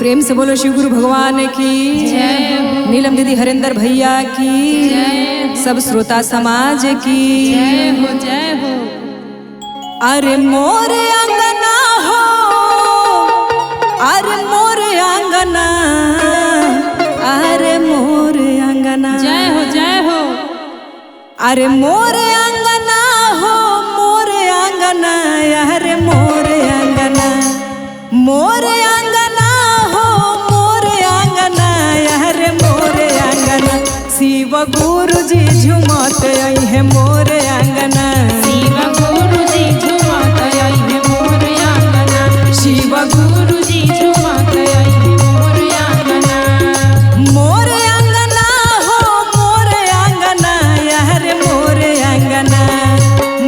प्रेम से बोलो शिव गुरु भगवान की जय। नीलम दीदी हरिंदर भैया की जय। सब श्रोता समाज की जय हो जय हो। अरे मोरे अंगना हो, अरे मोरे अंगना, अरे मोरे अंगना, जय हो जय हो। अरे मोरे अंगना हो, मोरे अंगना, अरे मोरे अंगना, मोरे अंगना हो, मोरे अंगना, अरे मोरे अंगना। शिव गुरु जी झुमत आई है मोरे अंगना, शिव गुरु जी झुमत आई है मोरे अंगना, शिव गुरु जी झुमत आई है मोरे अंगना। मोरे अंगना हो, मोरे अंगना, अरे मोरे अंगना,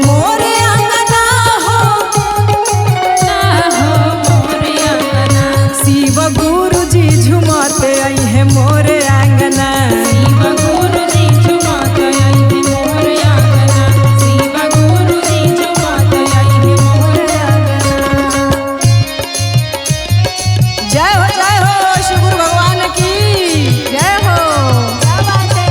मोरे अंगना हो, मोरे अंगना। शिव गुरु जी झुमत आई है मोरे अंगना, शिव गुरु जी झुमत आई है मोरे अंगना, शिव गुरु जी झुमत आई है मोरे अंगना। जय हो शिव गुरु भगवान की जय हो। क्या बात है।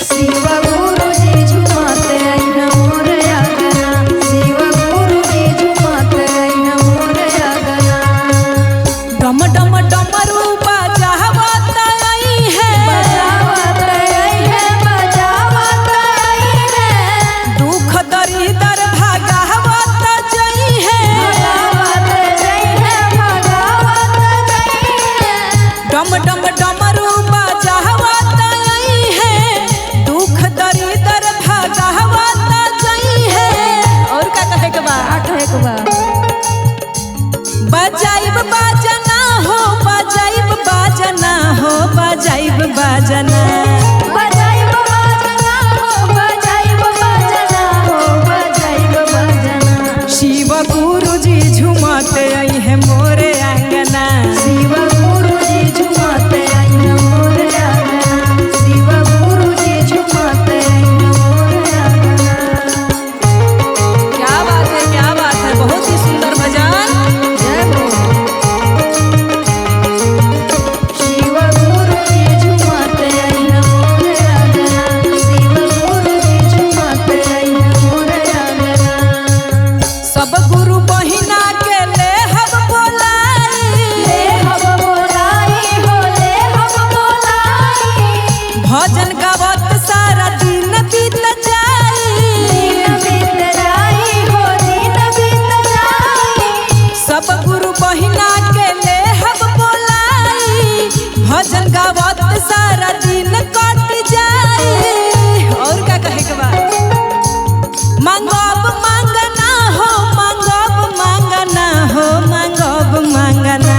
शिव गुरु जी झुमत आई है मोरे अंगना, शिव गुरु जी झुमत आई है मोरे अंगना। डम डम डमरू बजावत आई है, बजावत आई है, बजावत आई है, दुख दरिदर भागावत जई है, भगावत जई है, भगावत जई है। डम डम डमरू बजावत आई है, दुख दरिदर भागावत जई है। और का कहे के बा, कहे के बा। बजाइब बाजना हो, बजाइब बाजना हो, बजाइब बाजना, बजाइब बाजना हो, बजाइब बाजना हो, बजाइब बाजना। शिव गुरु जी झुमत आई है मोरे अंगना, शिव गुरु जी झुमत आई है मोरे अंगना, शिव गुरु जी झुमत आई है मोरे अंगना। क्या बात है, बहुत ही सुंदर भजन। जय हो। शिव गुरु जी झुमत आई है मोरे अंगना, शिव गुरु जी झुमत आई है मोरे अंगना। सब गुरु बहिना के ले हम बोलाई, ले हम बोलाई हो, ले हम बोलाई, भजन गावत सारा दिन बीत जाई, दिन बीत जाई हो, दिन बीत जाई। सब गुरु बहिना के ले हम बोलाई, भजन गावत सारा दिन कट जाई। और का कहे के बा, मांगब मांगना हो, मांगब मांगना हो, मांगब मांगना,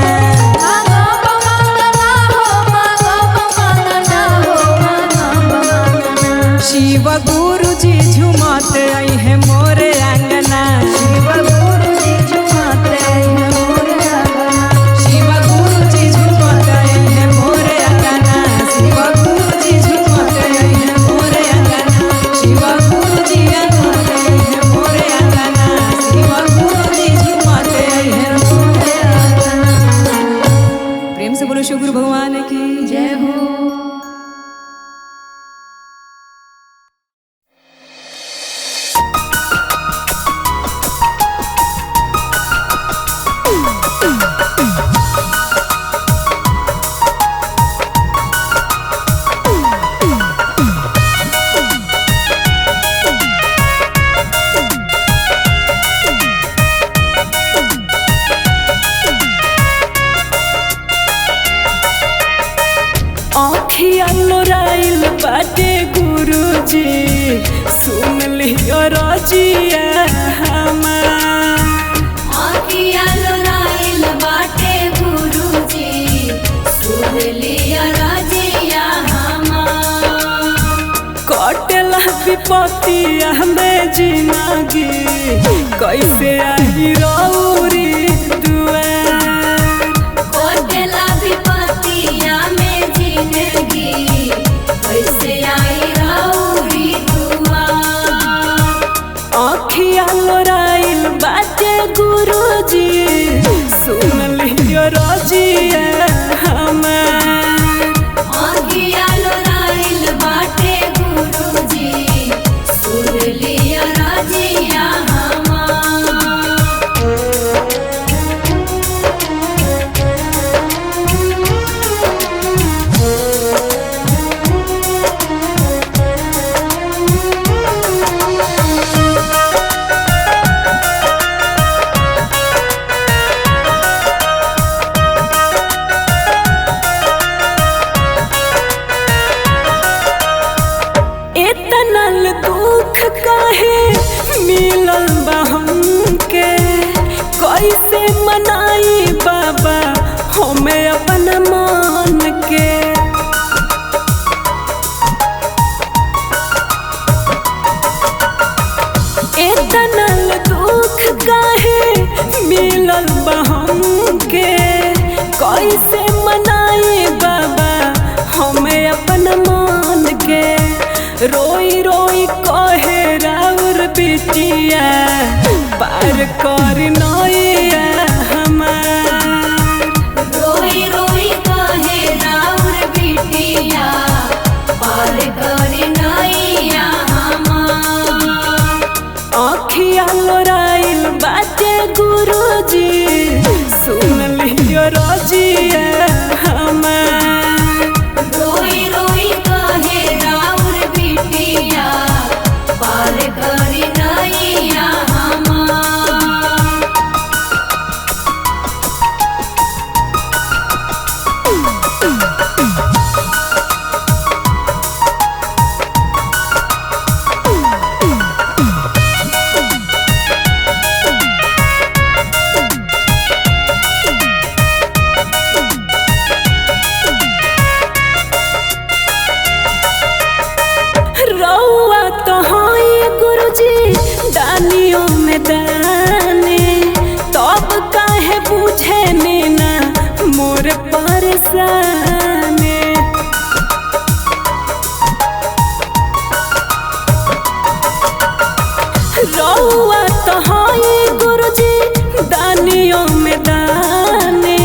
मांगब मांगना हो, मांगब मांगना हो, मांगब मांगना। शिव गुरु जी झुमत आई है मोरे अंगना, शिव गुरु जी झुमत आई है मोरे अंगना, शिव गुरु जी झुमत आई है मोरे अंगना, शिव गुरु जी झुमत आई है मोरे अंगना, शिव गुरु जी झुमत आई है मोरे अंगना, शिव गुरु जी झुमत आई है मोरे अंगना। प्रेम से बोलो शिव गुरु भगवान की जय हो। आँखिया लोराइल बाटे गुरुजी, सुन लियो रजिया हमार। आँखिया लोराइल बाटे गुरुजी, सुन लिया रजिया हमार। कटेला विपत्तिया में जिंदगी, कैसे आई रौरी दुआर। कोटेला विपत्तिया में जिंदगी, कैसे आई रौरी दुआर। कैसे मनाई बाबा हमें अपन मान के। इतना दुख काहे मिलल बा हमके, कैसे मनाई बाबा हमें अपन मान के। रोई रोई कहे राउर बिटिया पार कर नैया हमार। रोई रोई कहे राउर बिटिया पार कर नैया हमार। आँखिया लोराइल बाटे गुरुजी सुन लियो रजिया हमार। रोई रोई कहे राउर बिटिया पार कर नैया हमार। रउआ तो हई गुरुजी दानियों में दाने, तब काहे बुझे ना मोर परेशानी। रउआ तो हई गुरुजी दानियों में दाने,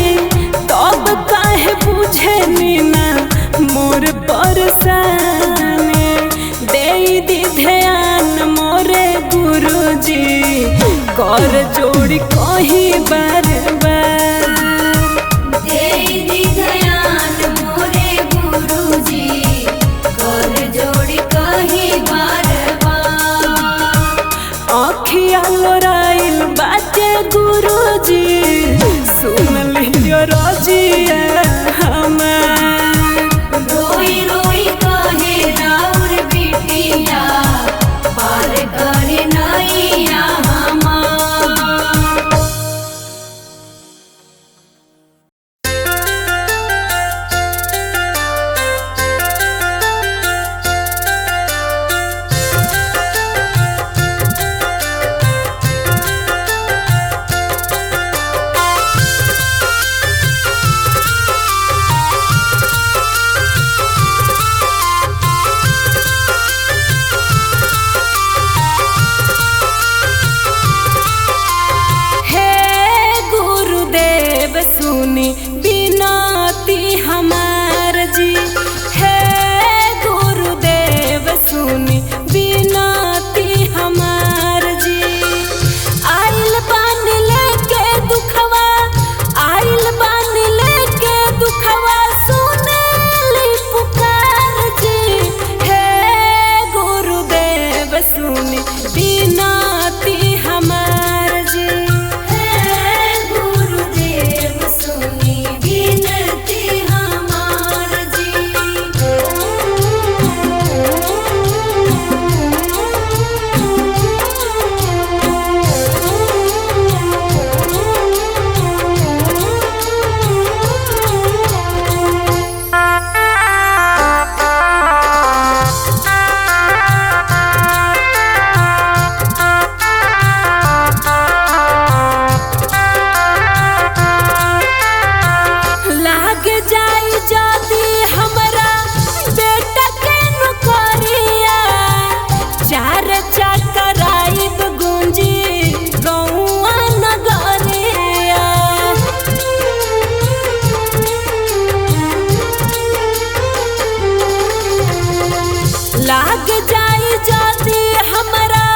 तब काहे बुझे ना मोर परेशानी। दे दी ध्यान मोरे गुरुजी कर जोड़ी कहीं बार बार। दे दी ध्यान मोरे गुरुजी कर जोड़ी कहीं बार बार। आँखिया लोराइल बाटे गुरुजी सुन लियो रजिया हमार। रोई रोई कहे राउर बिटिया पार कर नैया हमार। सुनी बिनती हमार जी। हे गुरुदेव सुनी बिनती हमार जी। आइल बान लेके दुखवा, आइल बान लेके दुखवा सुनेली पुकार जी। हे गुरुदेव सुनी बिनती हमार जी। लाग जाई जाती हमरा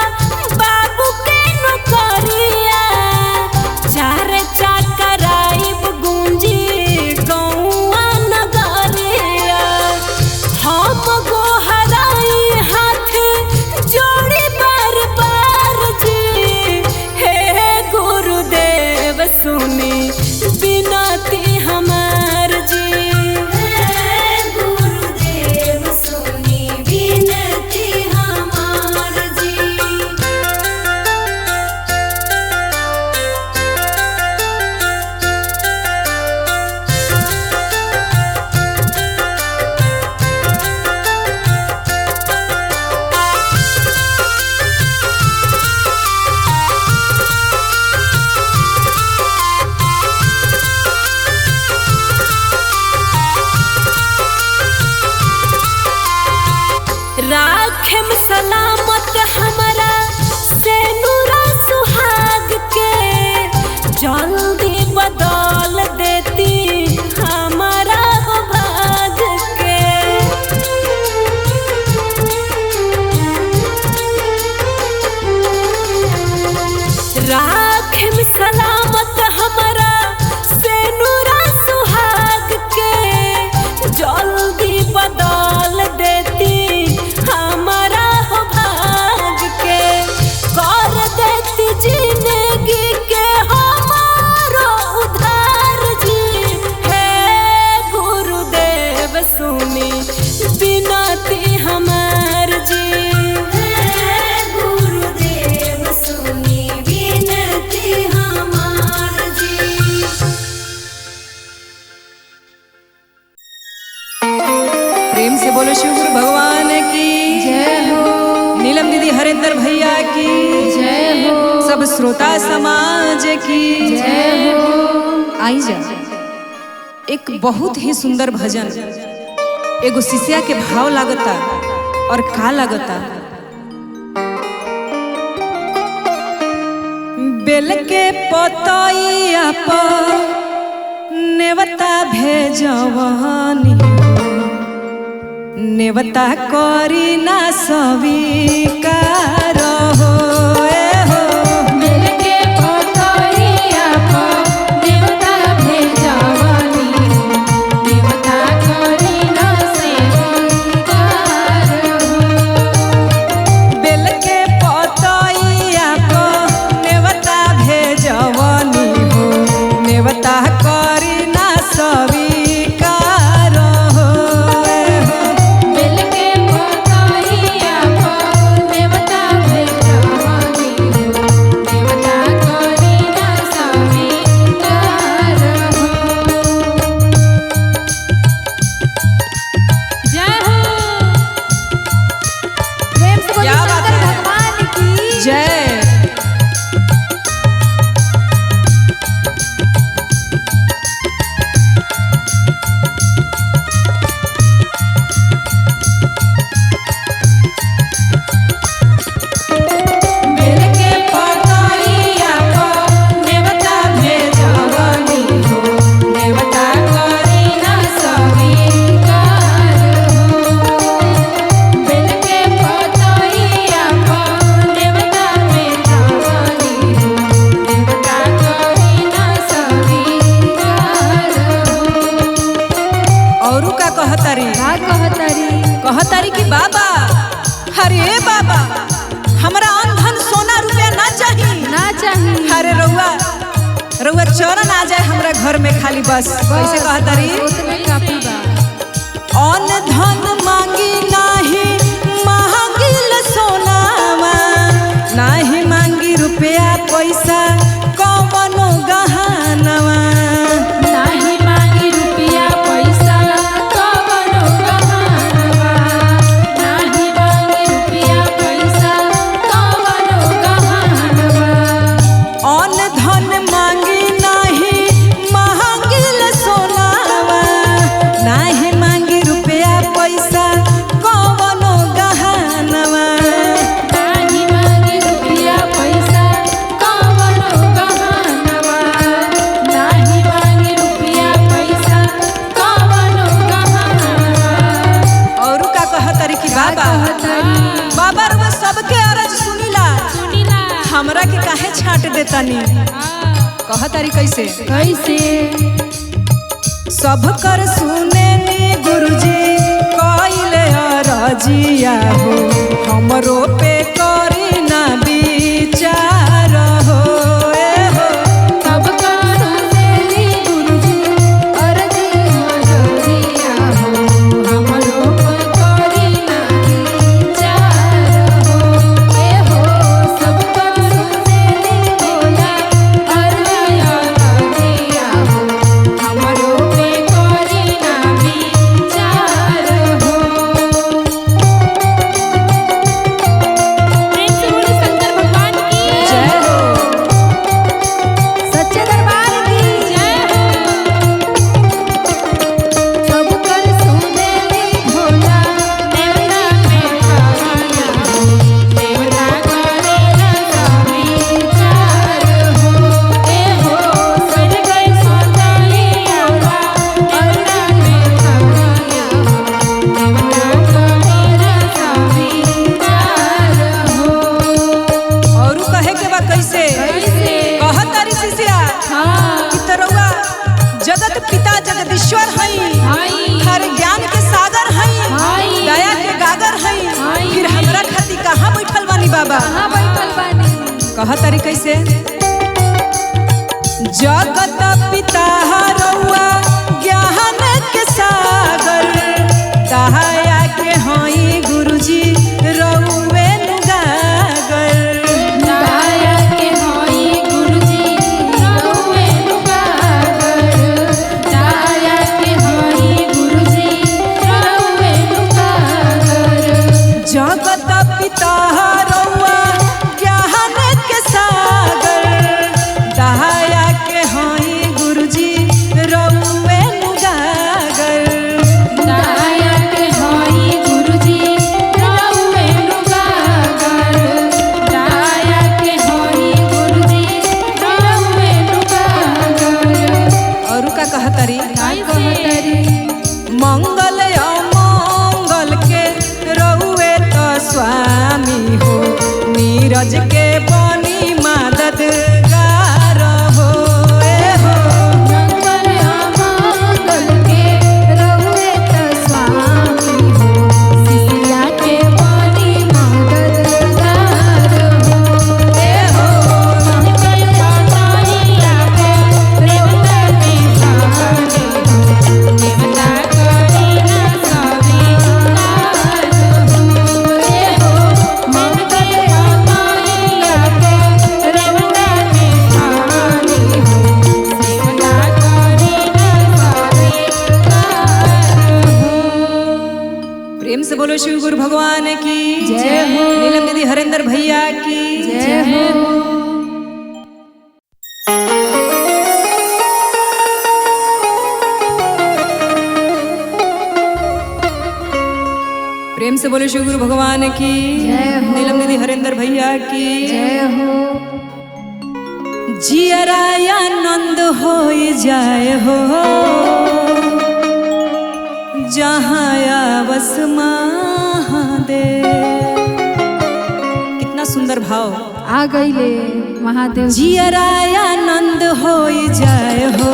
बाबू के नौकरिया। चार चकराइब गुंजी गौआ नगरिया। हम गोहराई हाथ जोड़ी बार बार जी। हे गुरुदेव सुनी बिनती हमार जी। शिवगुरु भगवान की जय हो। नीलम दीदी, हरेंद्र भैया की जय हो। सब श्रोता समाज की जय हो। आई जा एक बहुत ही सुंदर भजन एगो शिष्या के भाव लागता और का लागता। बेल के पतैया पर नेवता भेजवानी, नेवता करी ना स्वीकार हो। बेल के पतैया पर नेवता भेजवानी, नेवता करी ना स्वीकार हो। बेल के पतैया पर नेवता भेजवानी हो, नेवता करी ना स्वीकार हो। बेल के पतैया पर नेवता भेजवानी, नेवता करी ना स्वीकार हो। जय हो। प्रेम से बोलिए क्या बात शंकर है? भगवान की जय। बेल के पतैया पर नेवता भेजवानी हो, नेवता करी ना स्वीकार हो। बेल के पतैया पर नेवता भेजवानी हो, नेवता करी ना स्वीकार हो। औरू का कहतारी का कहतारी? कहतारी कि बाबा, अरे बाबा, हमरा अन धन सोना रुपया ना चाहिए। ना चाहिए। अरे रउआ रउआ चरण आ जाए हमरा घर में खाली बस। कैसे कहतारी? उतने काफी बा। अन धन मांगी नाही, मांगिल सोनावा, नाही मांगी रुपया पैसा कवनो गहनवा। नाही मांगी रुपया पैसा कवनो गहनवा, नाही मांगी रुपया पैसा कवनो गहनवा। अन धन मांगी नाही, मांगिल सोनावा, नाही मांगी रुपया पैसा कवनो गहनवा। नाही मांगी रुपया पैसा कवनो गहनवा, नाही मांगी रुपया पैसा कवनो गहनवा। औरू का कहतारी कि बाबा, बाबा रुआ सबके अरज सुनिला, सुनिला। हमरा के काहे छाट देतानी? कहतारी कैसे? कैसे? सब कर सुने नी गुरुजी कइले अरजिया हो, हमरो पे करी ना विचार हो। ए हो सब कर सुनेली गुरुजी अरजी हजरिया हो, हमरो पर करी ना विचार हो। ए हो सब कर सुनेली भोला अरजी हजरिया हो, हमरो पे करी ना विचार हो। प्रेम से बोले शंकर भगवान की जय हो। सच्चे दरबार की जय हो। सब कर सुनेली भोला नेवता में करिया हो, नेवता करे ना विचार हो। ए हो सज गई सोतलिया बा, नेवता में करिया हो, नेवता करे ना विचार हो। औरू कहे के बा कैसे? कैसे? कहतारी शिष्या हाँ। कि तरुआ जगत पिता जगदीश्वर हई, हई। हर ज्ञान के सागर हई, हई। दया के गागर हई, हई। फिर हमरा खातिर कहाँ बैठल बानी बाबा? कहाँ बैठल बानी? कहतारी कैसे? जगत पिता रउआ ज्ञान के सागर, दया के हई गुरुजी रउवे नु गागर। दया के होई गुरुजी रउवे नु गागर, दया के होई गुरुजी रउवे नु गागर। बोलो शिव गुरु भगवान की जय हो। नीलम दीदी हरेंद्र भैया की जय हो। प्रेम से बोलो शिव गुरु भगवान की जय हो। नीलम दीदी हरेंद्र भैया की जय हो। जियराया आनंद हो जाए हो जहाँ आवस महादेव। कितना सुंदर भाव आ गईले महादेव। जियराया आनंद हो जाए हो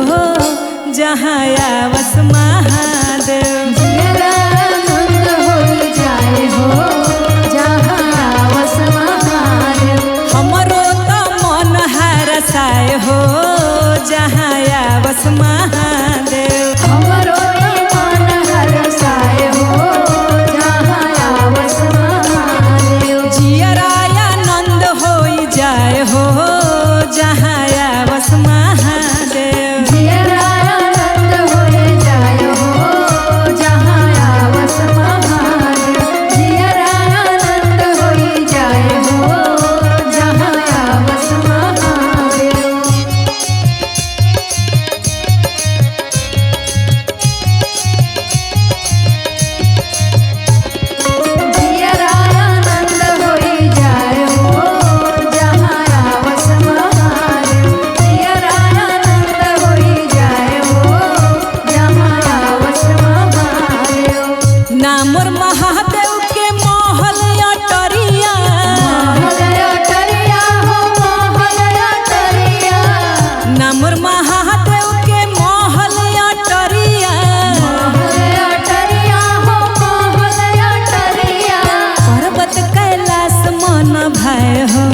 जहाँ आवस महादेव। जियरा आनंद होई जाए हो जहाँ आवस महादेव। हमरो तो मन हरसाए हो जहाँ आवस महादेव। हमरो मन हरसाए हो जहाँ आवस महादेव। जियराया आनंद हो जाए हो जहाँ आवस महादेव। जियरा आनंद होई जाए हो जहाँ आवस महादेव। जियरा आनंद होई जाए हो जहाँ आवस महादेव। जियरा आनंद होई जाए हो जहाँ आवस महादेव। जियरा आनंद होई जाए हो जहाँ आवस महादेव। नामर महादेव के महल अटरिया। महल अटरिया हो महल अटरिया। नामर महादेव के महल अटरिया। महल अटरिया हो महल अटरिया। पर्वत कैलाश मन भय हो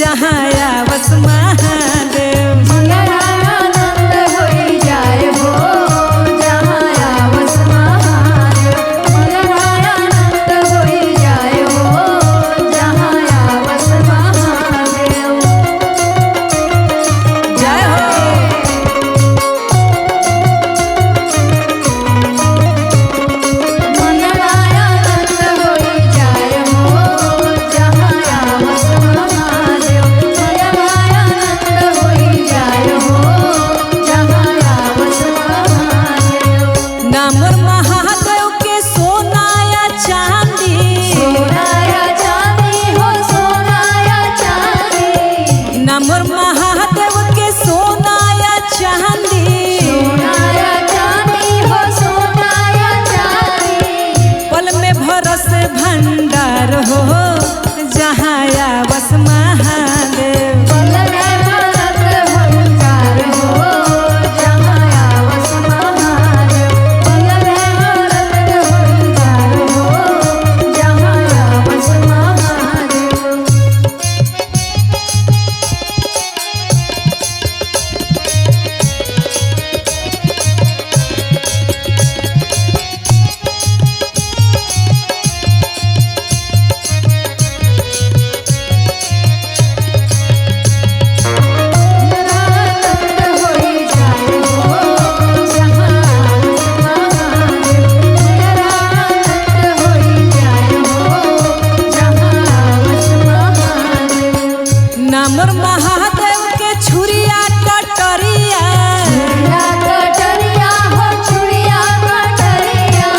जहाँ आवस महादेव। जियरा आनंद होई जाए हो जहाँ आवस महादेव। जियरा आनंद होई जाए हो जहाँ आवस महादेव। जय हो। मनरा आनंद होई जाए हो जहाँ आवस महादेव। मनरा आनंद होई जाए हो जहाँ आवस महादेव। नामर महादेव के सोनाया चांदी। सोनाया चांदी हो सोनाया चांदी। नामर महादेव के सोनाया चांदी। सोनाया चांदी हो सोनाया चांदी। पल में भरस भंडार हो जहाँ आवस महादेव। पल में भरत भंडार हो जहाँ आवस महादेव। पल में भरत भंडार हो जहाँ आवस महादेव। आनंद होई जाए हो जहाँ आवस महादेव। आनंद होई जाए हो जहाँ आवस महादेव। नामर महादेव के छुरिया कटरिया। छुरिया कटरिया हो छुरिया कटरिया।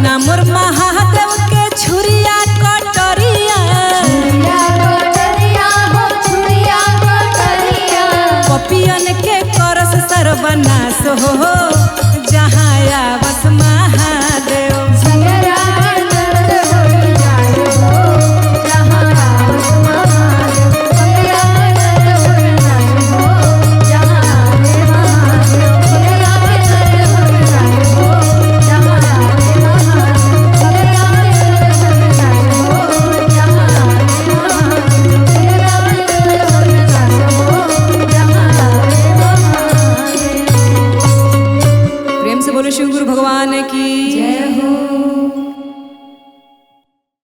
नामर महादेव के छुरिया कटरिया। छुरिया कटरिया हो छुरिया कटरिया। पपियन के करस सर्वनाश हो जहाँ आवस महादेव। जियरा आनंद होई जाए हो जहाँ आवस महादेव। जियरा आनंद होई जाए हो जहाँ आवे महादेव। जियरा आनंद होई जाए हो जहाँ आवे महादेव। जियरा आनंद होई जाए हो जहाँ आवे महादेव। जियरा आनंद होई जाए हो जहाँ आवे महादेव। प्रेम से बोलो शिव गुरु भगवान की जय हो।